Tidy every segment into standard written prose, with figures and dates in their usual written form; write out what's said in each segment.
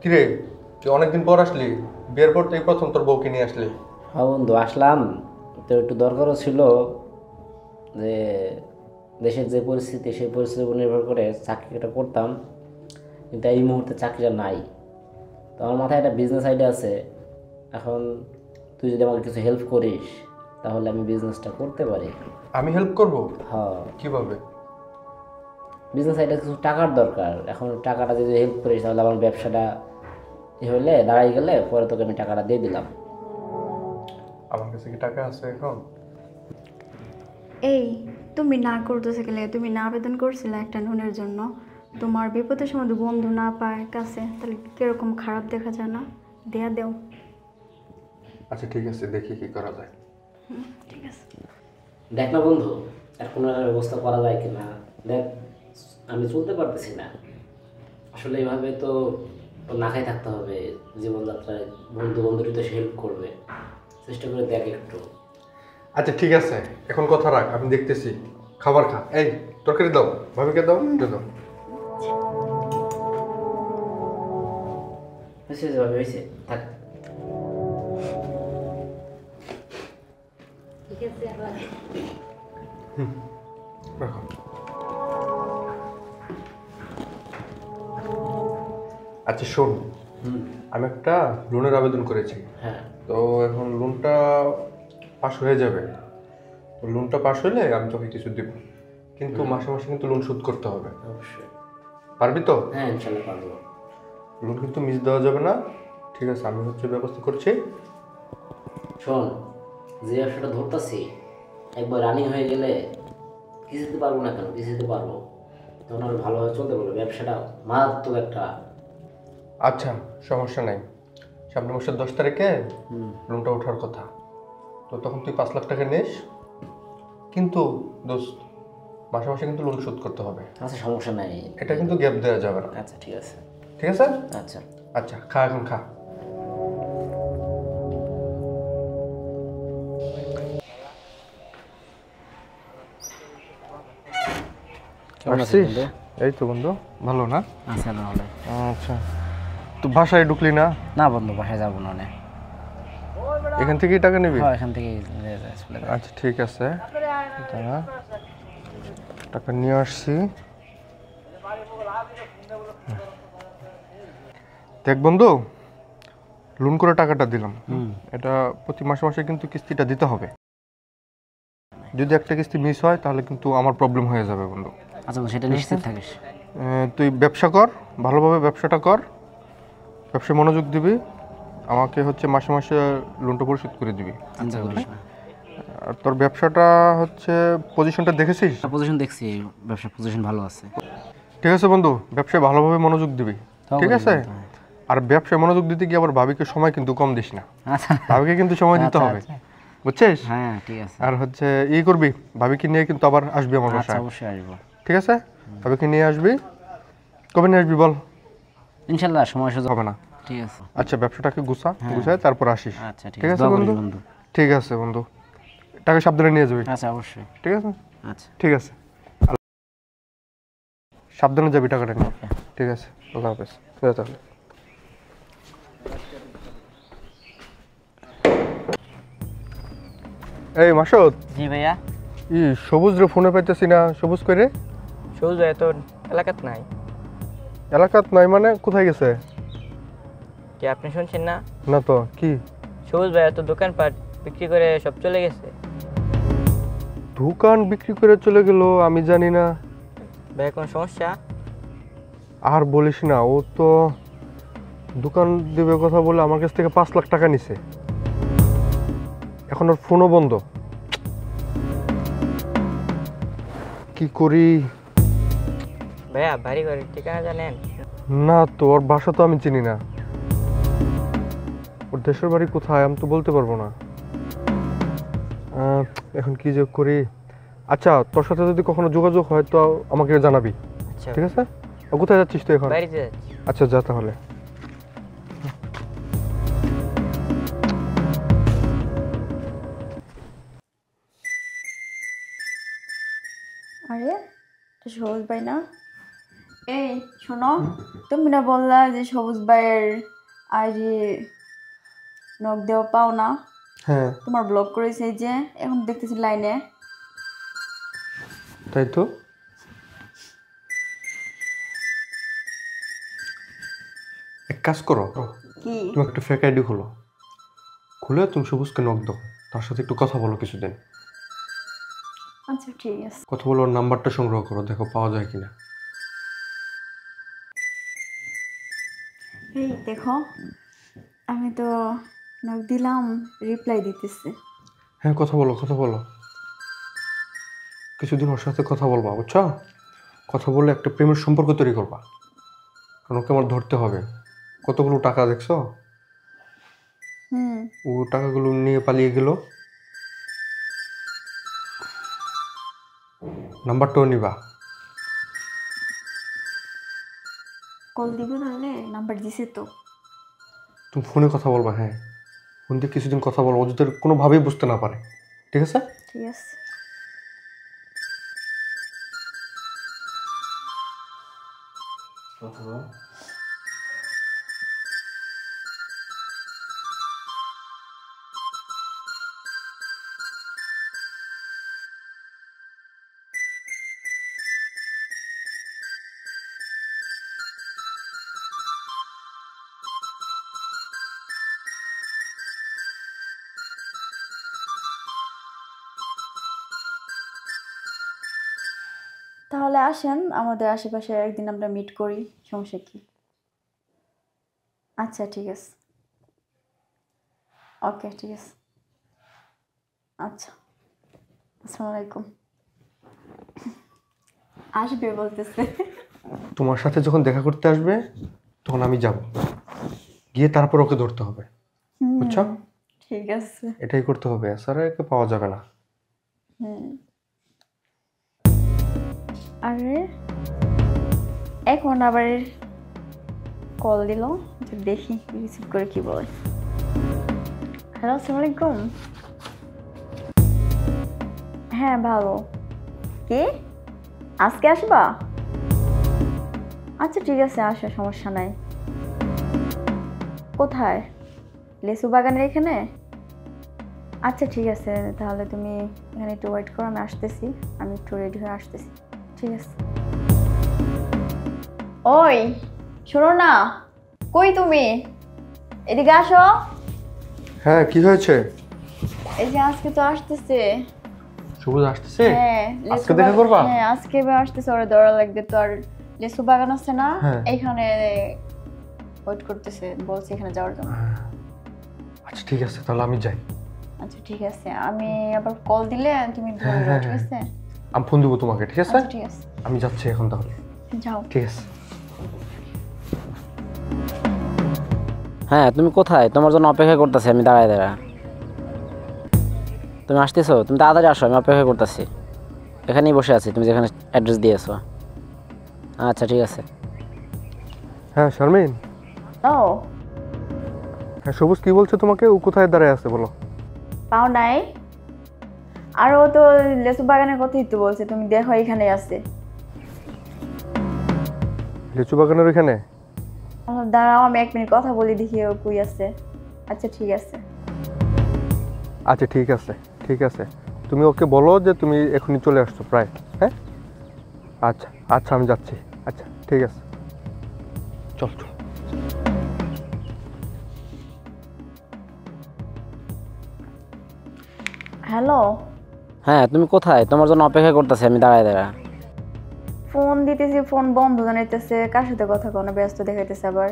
কিরে, তুই অনেকদিন পর আসলি, বিয়ের পর তুই প্রথম তোর বউকে নিয়ে আসলি। হ্যাঁ বন্ধু, আসলাম। তো একটু দরকারও ছিল যে দেশের যে পরিস্থিতি, সেই পরিস্থিতির উপর নির্ভর করে চাকরিটা করতাম, কিন্তু এই মুহূর্তে চাকরিটা নাই। তো আমার মাথায় একটা বিজনেস আইডিয়া আছে। এখন তুই যদি আমাকে কিছু হেল্প করিস তাহলে আমি বিজনেসটা করতে পারি। আমি হেল্প করব? হ্যাঁ, কিভাবে? বিজনেস আইডিয়া কিছু টাকার দরকার। এখন টাকাটা যদি হেল্প করিস তাহলে আমার ব্যবসাটা হলে দাঁড়াই গেলে পরে তোকে আমি টাকাটা দিয়ে দিলাম। আমার কাছে কি টাকা আছে এখন? এই, তুমি না করতেছে গেলে, তুমি না আবেদন করছিলে একটা লোনের জন্য? তোমার বিপদের সময় তো বন্ধু না পায় কাছে, তাহলে কিরকম খারাপ দেখা যায় না? দেয়া দেও। আচ্ছা ঠিক আছে, দেখি কি করা যায়। ঠিক আছে। দেখ না বন্ধু, আর কোনো একটা ব্যবস্থা করা যায় কিনা দেখ। আমি চলতে পারতেছি না আসলে। এইভাবে তো না খাই থাকতে হবে জীবনযাত্রায়। বন্ধুরই তো হেল্প করবে, চেষ্টা করে দেখ একটু। আচ্ছা ঠিক আছে, এখন কথা রাখ, আমি দেখতেছি। খাবার খা। এই তরকারি দাও, ভাবিকে দাও, এটা দাও। হয়েছে যেভাবে হয়েছে থাক। ঠিক আছে আবার রাখো। আচ্ছা শোন, আমি একটা লোনের আবেদন করেছি। হ্যাঁ, তো এখন লোনটা পাস হয়ে যাবে। তো লোনটা পাস হলে আমি তোকে কিছু দেব, কিন্তু মাসে মাসে কিন্তু লোন শোধ করতে হবে। অবশ্যই। পারবি তো? হ্যাঁ, ইনশাল্লাহ পারবো। লোন কিন্তু মিস দেওয়া যাবে না। ঠিক আছে, আমি ব্যবস্থা করছি। শোন, যে ব্যবসাটা ধরতেছি একবার রানিং হয়ে গেলে কিছুতে পারবো না কেন, কিছুতে পারবো। তখন আর ভালোভাবে চলতে পারবো। ব্যবসাটা মারাত্মক একটা। আচ্ছা সমস্যা নাই, সামনের মাসের 10 তারিখে লোনটা ওঠার কথা। তো তখন তুই 5 লাখ টাকা নিস, কিন্তু দোস্ত মাসে মাসে কিন্তু লোন শোধ করতে হবে। আচ্ছা সমস্যা নাই। এটা কিন্তু গ্যাপ দেওয়া যাবে না। আচ্ছা ঠিক আছে। ঠিক আছে? আচ্ছা আচ্ছা খা, এখন খা। কেমন আছিস আসছিস? বন্ধু? এই তো বন্ধু, ভালো না? আচ্ছা নাহলে। আচ্ছা, তো বাসায় ঢুকলি না? না বন্ধু, বাসায় যাবো না অনেক। এখান থেকেই টাকা নিবি? হ্যাঁ, এখান থেকে চলে যাবো। আচ্ছা ঠিক আছে, দাঁড়া, টাকা নিয়ে আসছি। দেখ বন্ধু, লোন করে টাকাটা দিলাম, এটা প্রতি মাসে মাসে কিন্তু কিস্তিটা দিতে হবে। যদি একটা কিস্তি মিস হয় তাহলে কিন্তু আমার প্রবলেম হয়ে যাবে বন্ধু। আচ্ছা বন্ধু, সেটা নিশ্চিত থাকিস। তুই ব্যবসা কর, ভালোভাবে ব্যবসাটা কর, ব্যবসায় মনোযোগ দিবি, আমাকে মাসে মাসে লোনটা পরিশোধ করে দিবি। চিন্তা করিস না। আর তোর ব্যবসাটা পজিশনটা দেখেছিস? পজিশন দেখছি, ব্যবসা পজিশন ভালো আছে। ঠিক আছে বন্ধু, ব্যবসায় ভালোভাবে মনোযোগ দিবি, ঠিক আছে? আর ব্যবসায় মনোযোগ দিতে গিয়ে আবার ভাবিকে সময় কিন্তু কম দিস না। আচ্ছা ভাবিকে কিন্তু সময় দিতে হবে, বুঝছিস? হ্যাঁ ঠিক আছে। আর করবি, ভাবিকে নিয়ে কিন্তু আবার আসবি আমার আচ্ছা বাসায়। অবশ্যই আসবো। ঠিক আছে, ভাবিকে নিয়ে আসবি। কবে নিয়ে আসবি বল? ইনশাল্লাহ সময় সুযোগ হবে না? ঠিক আছে। আচ্ছা ব্যবসাটাকে গুছায় তারপর আসিস। আচ্ছা ঠিক আছে বন্ধু? বন্ধু। ঠিক আছে বন্ধু, টাকা সাবধানে নিয়ে যাবি। আচ্ছা অবশ্যই। ঠিক আছে? আচ্ছা ঠিক আছে, সাবধানে যাবি টাকাটা নিয়ে। ঠিক আছে, আল্লাহ হাফেজ। তাহলে এই মাসুদ, জি ভাইয়া। সবুজ রে ফোনে পাইতেছি না, সবুজ কই রে? সবুজ ভাইয়া তো এলাকাত নাই। এলাকাত নাই মানে কোথায় গেছে? কি আপনি শুনছেন না? না তো, কি? সবুজ ভাইয়া তো দোকানপাট বিক্রি করে সব চলে গেছে। দোকান বিক্রি করে চলে গেল? আমি জানি না। ভাইয়া কোনো সমস্যা? আর বলিস না, ও তো দোকান দেবে কথা বলে আমার কাছ থেকে 5 লাখ টাকা নিছে, এখন ওর ফোনও বন্ধ। কি করি? ভাইয়া বাড়ি ঘরের ঠিকানা জানেন? না তো, ওর বাসা তো আমি চিনি না। ওর দেশের বাড়ি কোথায় আমি তো বলতে পারবো না। এখন কি যে করি? আচ্ছা, তোর সাথে যদি কখনো যোগাযোগ হয় তো আমাকে জানাবি, আচ্ছা ঠিক আছে? কোথায় যাচ্ছিস তুই এখন? বাড়িতে যাচ্ছি। আচ্ছা যা তাহলে। আরে, সহজ ভাই না? এই শোনো, তুমি না বললা যে সবুজ ভাইয়ের আইডি নক দেওয়া পাও না, হ্যাঁ তোমার ব্লক করেছে এই যে এখন দেখতেছি লাইনে। তাই তো, এক কাজ করো, কি? তুমি একটা ফেক আইডি খোলো, খুলে তুমি সবুজকে নক দাও, তার সাথে একটু কথা বলো কিছুদিন। আচ্ছা ঠিক আছে। কথা বলো, ওর নাম্বারটা সংগ্রহ করো, দেখো পাওয়া যায় কিনা। এই দেখো, আমি তো নক দিলাম, রিপ্লাই দিতেছে। হ্যাঁ কথা বলো, কথা বলো, কিছুদিন ওর সাথে কথা বলবা, বুঝছো? কথা বললে একটা প্রেমের সম্পর্ক তৈরি করবা, কারণ ওকে আমার ধরতে হবে। কতগুলো টাকা দেখছো, হুম। ও টাকাগুলো নিয়ে পালিয়ে গেল। নাম্বারটাও নিবা। কল দিব তাহলে, নাম্বার দিছে তো। তুমি ফোনে কথা বলবা, হ্যাঁ ফোন দিয়ে কিছুদিন কথা বলবো, ও যাতে কোনোভাবেই বুঝতে না পারে, ঠিক আছে? ঠিক আছে। তাহলে আসেন আমাদের আশেপাশে একদিন আমরা মিট করি, সমস্যা কি? আচ্ছা ঠিক আছে, ওকে ঠিক আছে। আচ্ছা, আসসালামু আলাইকুম। আসবে বলতেছে। তোমার সাথে যখন দেখা করতে আসবে তখন আমি যাব, গিয়ে তারপর ওকে ধরতে হবে, বুঝছো? ঠিক আছে। এটাই করতে হবে, এছাড়া একে পাওয়া যাবে না। আরে এখন আবার কল দিল, দেখি রিসিভ করে কি বলে। হ্যালো, আসসালামু আলাইকুম। হ্যাঁ ভালো। কি আজকে আসবা? আচ্ছা ঠিক আছে, আসো, সমস্যা নাই। কোথায়? লেসু বাগানের এখানে? আচ্ছা ঠিক আছে, তাহলে তুমি এখানে একটু ওয়েট করো, আমি আসতেছি, আমি একটু রেডি হয়ে আসতেছি। ঠিক আছে। ওই শোনো না, কই তুমি? এদিকে আসো। হ্যাঁ কি হয়েছে? এই যে আজকে তো আসতেছে। সবুজ আসতেছে? হ্যাঁ, আজকে দেখা করবা? হ্যাঁ আজকে আসতেছে, ওরা দৌড়া লাগবে তো। আর লেসু বাগান আছে না, হ্যাঁ। এইখানে ওয়েট করতেছে, বলছে এখানে যাওয়ার জন্য। আচ্ছা ঠিক আছে, তাহলে আমি যাই। আচ্ছা ঠিক আছে, আমি আবার কল দিলে তুমি হ্যাঁ, ধরবে, হ্যাঁ, ঠিক হ্যাঁ। আছে? আমি ফোন দেবো তোমাকে, ঠিক আছে? আচ্ছা ঠিক আছে, আমি যাচ্ছি এখন তাহলে। যাও। ঠিক আছে। হ্যাঁ তুমি কোথায়? তোমার জন্য অপেক্ষা করতেছি আমি, দাঁড়ায় দাঁড়া। তুমি আসতেছো? তুমি তাড়াতাড়ি আসো, আমি অপেক্ষা করতেছি। এখানেই বসে আছি, তুমি যেখানে অ্যাড্রেস দিয়েছো। আচ্ছা ঠিক আছে। হ্যাঁ শারমিন, ও হ্যাঁ সবুজ কি বলছে তোমাকে? ও কোথায় দাঁড়ায় আছে বলো? পাও নাই? আর ও তো লেসু বাগানের কথাই তো বলছে, তুমি দেখো এখানে আছে। লিচু বাগানের ওইখানে? দাঁড়াও, আমি 1 মিনিট কথা বলি, দেখি ও কই আছে। আচ্ছা ঠিক আছে। আচ্ছা ঠিক আছে, ঠিক আছে, তুমি ওকে বলো যে তুমি এখনই চলে আসছো প্রায়। হ্যাঁ আচ্ছা আচ্ছা, আমি যাচ্ছি। আচ্ছা ঠিক আছে, চল চল। হ্যালো, হ্যাঁ তুমি কোথায়? তোমার জন্য অপেক্ষা করতেছি আমি, দাঁড়ায় দাঁড়া। ফোন দিতেছি, ফোন বন্ধ জানাইতেছে, কার সাথে কথা কোনো ব্যস্ত দেখাইতেছে আবার।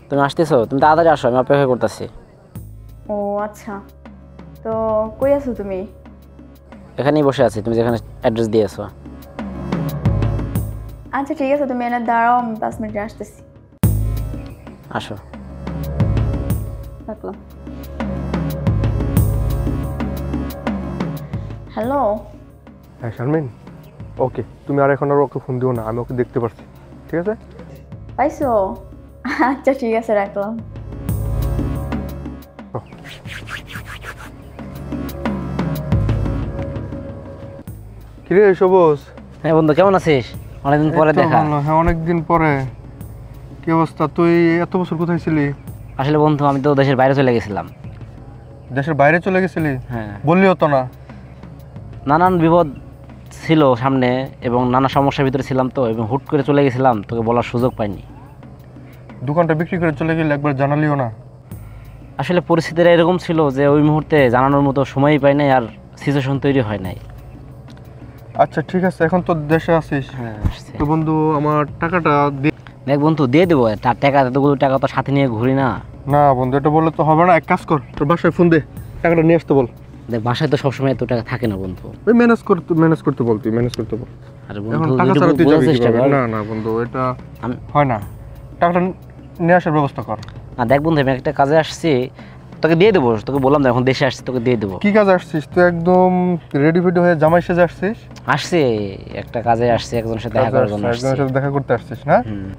তুমি আসতেছো? তুমি তাড়াতাড়ি আসো, আমি অপেক্ষা করতেছি। ও আচ্ছা, তো কই আছো তুমি? এখানেই বসে আছি, তুমি যেখানে অ্যাড্রেস দিয়েছো। আচ্ছা ঠিক আছে, তুমি এনে দাঁড়াও, আমি 5 মিনিটে আসতেছি। আসো। রাখলাম। হ্যালো। হ্যাঁ শারমিন, ওকে তুমি আর এখন আর ওকে ফোন দিও না, আমি ওকে দেখতে পারছি, ঠিক আছে? পাইছো? আচ্ছা ঠিক আছে, রাখলাম। কিরে সবুজ, হ্যাঁ বন্ধু, কেমন আছিস? অনেকদিন পরে এই তো দেখা। ভালো, হ্যাঁ অনেকদিন পরে। কি অবস্থা? তুই এত বছর কোথায় ছিলি? আসলে বন্ধু আমি তো দেশের বাইরে চলে গেছিলাম। দেশের বাইরে চলে গেছিলি? হ্যাঁ, বললিও তো না। নানান বিপদ ছিল সামনে এবং নানা সমস্যার ভিতরে ছিলাম তো, এবং হুট করে চলে গেছিলাম, তোকে বলার সুযোগ পাইনি। দোকানটা বিক্রি করে চলে গেলে একবার জানালিও না। আসলে পরিস্থিতিটা এরকম ছিল যে ওই মুহূর্তে জানানোর মতো সময়ই পাই নাই, আর সিচুয়েশন তৈরি হয় নাই। আচ্ছা ঠিক আছে, এখন তো দেশে আছিস। হ্যাঁ আসছে। তো বন্ধু আমার টাকাটা দেখ বন্ধু, দিয়ে দেবো। তার টাকা, এতগুলো টাকা তো সাথে নিয়ে ঘুরি না। না বন্ধু, এটা বললে তো হবে না। এক কাজ কর, তোর বাসায় ফোন দে, টাকাটা নিয়ে আসতে বল। দেখ বাসায় তো সবসময় এত টাকা থাকে না বন্ধু। ওই ম্যানেজ করতে বল, তুই ম্যানেজ করতে বল। আর এখন বন্ধু টাকা একটু ছাড়া তুই বোঝার যাবি চেষ্টা কিভাবে? কর। না না বন্ধু, এটা আমি- হয় না। টাকাটা নিয়ে আসার ব্যবস্থা কর। না দেখ বন্ধু, আমি একটা কাজে আসছি, তোকে দিয়ে দেবো। তোকে বললাম তো এখন দেশে আসছি, তোকে দিয়ে দেবো। কি কাজে আসছিস তুই? একদম রেডি ফেডি হয়ে জামাই সেজে আসছিস? আসছি, একটা কাজে আসছি, একজনের সাথে দেখা করার জন্য আসছি। একজনের সাথে দেখা করতে আসছিস না? হুম।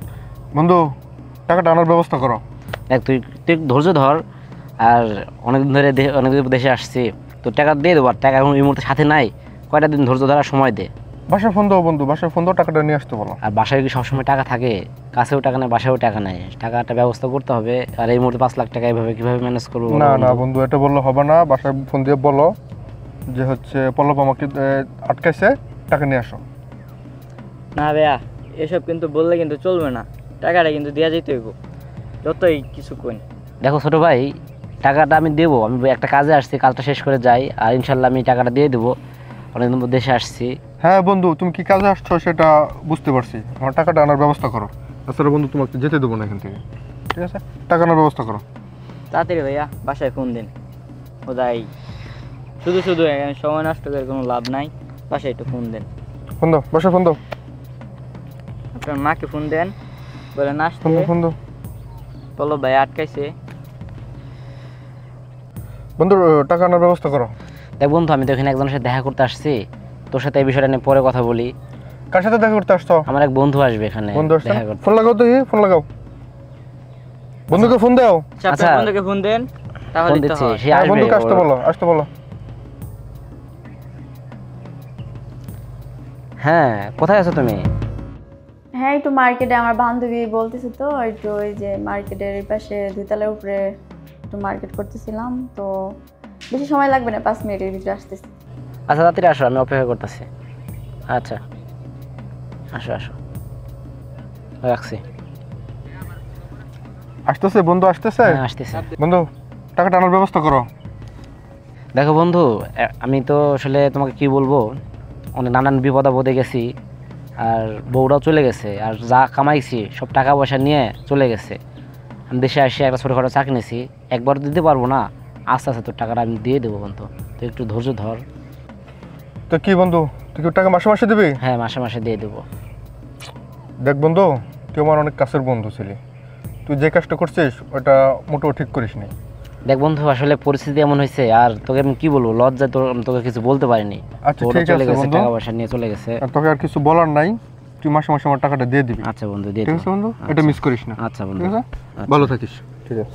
বন্ধু টাকাটা আনার ব্যবস্থা করো। দেখ তুই তুই একটু ধৈর্য ধর। আর অনেকদিন ধরে অনেকদিন দেশে আসছি, তো টাকা দিয়ে দেবো। আর টাকা এখন এই মুহূর্তে সাথে নাই, কয়টা দিন ধৈর্য ধরার সময় দে। বাসায় ফোন দাও বন্ধু, বাসায় ফোন দাও, টাকাটা নিয়ে আসতে বলো। আর বাসায় কি সবসময় টাকা থাকে? কাছেও টাকা নেই, বাসায়ও টাকা নেই। টাকাটা ব্যবস্থা করতে হবে। আর এই মুহূর্তে 5 লাখ টাকা এইভাবে কিভাবে ম্যানেজ করবো বলো না না বন্ধু? বন্ধু, এটা বললে হবে না। বাসায় ফোন দিয়ে বলো যে হচ্ছে পল্লব আমাকে আটকাইছে, টাকা নিয়ে আসো। না ভাইয়া, এসব কিন্তু বললে কিন্তু চলবে না। টাকাটা কিন্তু দেওয়া যেতে হইব, যতই কিছু কোন। দেখো ছোট ভাই, টাকাটা আমি দেবো। আমি একটা কাজে আসছি, কাজটা শেষ করে যাই, আর ইনশাল্লাহ আমি টাকাটা দিয়ে দেবো। অনেকদিন পর দেশে আসছি। হ্যাঁ বন্ধু, তুমি কি কাজে আসছো সেটা বুঝতে পারছি। আমার টাকাটা আনার ব্যবস্থা করো। তাছাড়া বন্ধু তোমাকে যেতে দেবো না এখান থেকে, ঠিক আছে? টাকা আনার ব্যবস্থা করো। তাড়াতাড়ি ভাইয়া বাসায় ফোন দিন। ওদাই শুধু শুধু এখানে সময় নষ্ট করে কোনো লাভ নাই। বাসায় একটু ফোন দেন। ফোন দাও, বাসায় ফোন দাও, আপনার মাকে ফোন দেন, বলে আসতে ফোন দাও, ফোন দাও। পল্লব ভাই আটকাইছে। বন্ধু টাকা আনার ব্যবস্থা করো। দেখ বন্ধু, আমি তো এখানে একজনের সাথে দেখা করতে আসছি, তোর সাথে এই বিষয়টা নিয়ে পরে কথা বলি। কার সাথে দেখা করতে আসছো? আমার এক বন্ধু আসবে এখানে বন্ধু আসছে? দেখা করতে। ফোন লাগাও তো, ফোন লাগাও, বন্ধুকে ফোন দাও। আচ্ছা আপনার আচ্ছা। বন্ধুকে ফোন দেন, তাহলে ফোন তো দিচ্ছি, হয়। সে হ্যাঁ, আসবে। বন্ধুকে আসতে বলো, আসতে বলো। হ্যাঁ, কোথায় আছো তুমি? হ্যাঁ একটু মার্কেটে, আমার বান্ধবী বলতেছে তো একটু ওই যে মার্কেটের এই পাশে 2 তলার উপরে একটু মার্কেট করতেছিলাম, তো বেশি সময় লাগবে না, 5 মিনিটের ভিতরে আসতেছি। আচ্ছা তাড়াতাড়ি আসো, আমি অপেক্ষা করতেছি। আচ্ছা আসো আসো, রাখছি। আসতেছে বন্ধু, আসতেছে। হ্যাঁ আসতেছি। বন্ধু টাকাটা আনার ব্যবস্থা করো। দেখো বন্ধু, আমি তো আসলে তোমাকে কি বলবো, অনেক নানান বিপদ আপদে গেছি। আর বউরাও চলে গেছে, আর যা কামাইছি সব টাকা পয়সা নিয়ে চলে গেছে। আমি দেশে এসে একটা ছোটোখাটো চাকরি নিয়েছি, একবার দিতে পারবো না, আস্তে আস্তে তোর টাকাটা আমি দিয়ে দেবো বন্ধু। তো একটু ধৈর্য ধর। তো কি বন্ধু, তুই কি টাকা মাসে মাসে দিবি? হ্যাঁ মাসে মাসে দিয়ে দেবো। দেখ বন্ধু, তুই আমার অনেক কাছের বন্ধু ছিলি, তুই যে কাজটা করছিস ওটা মোটেও ঠিক করিস নি। দেখ বন্ধু, আসলে পরিস্থিতি এমন হয়েছে, আর তোকে আমি কি বলবো, লজ্জায় তোকে কিছু বলতে পারিনি। আচ্ছা ওরা ঠিক চলে আছে গেছে, বন্ধু, টাকা পয়সা নিয়ে চলে গেছে। আর তোকে আর কিছু বলার নাই। তুই মাসে মাসে আমার টাকাটা দিয়ে দিবি, আচ্ছা বন্ধু, দিয়ে ঠিক দেবো। আছে বন্ধু? এটা মিস করিস না, আচ্ছা বন্ধু, ঠিক আছে? আচ্ছা। ভালো থাকিস, ঠিক আছে?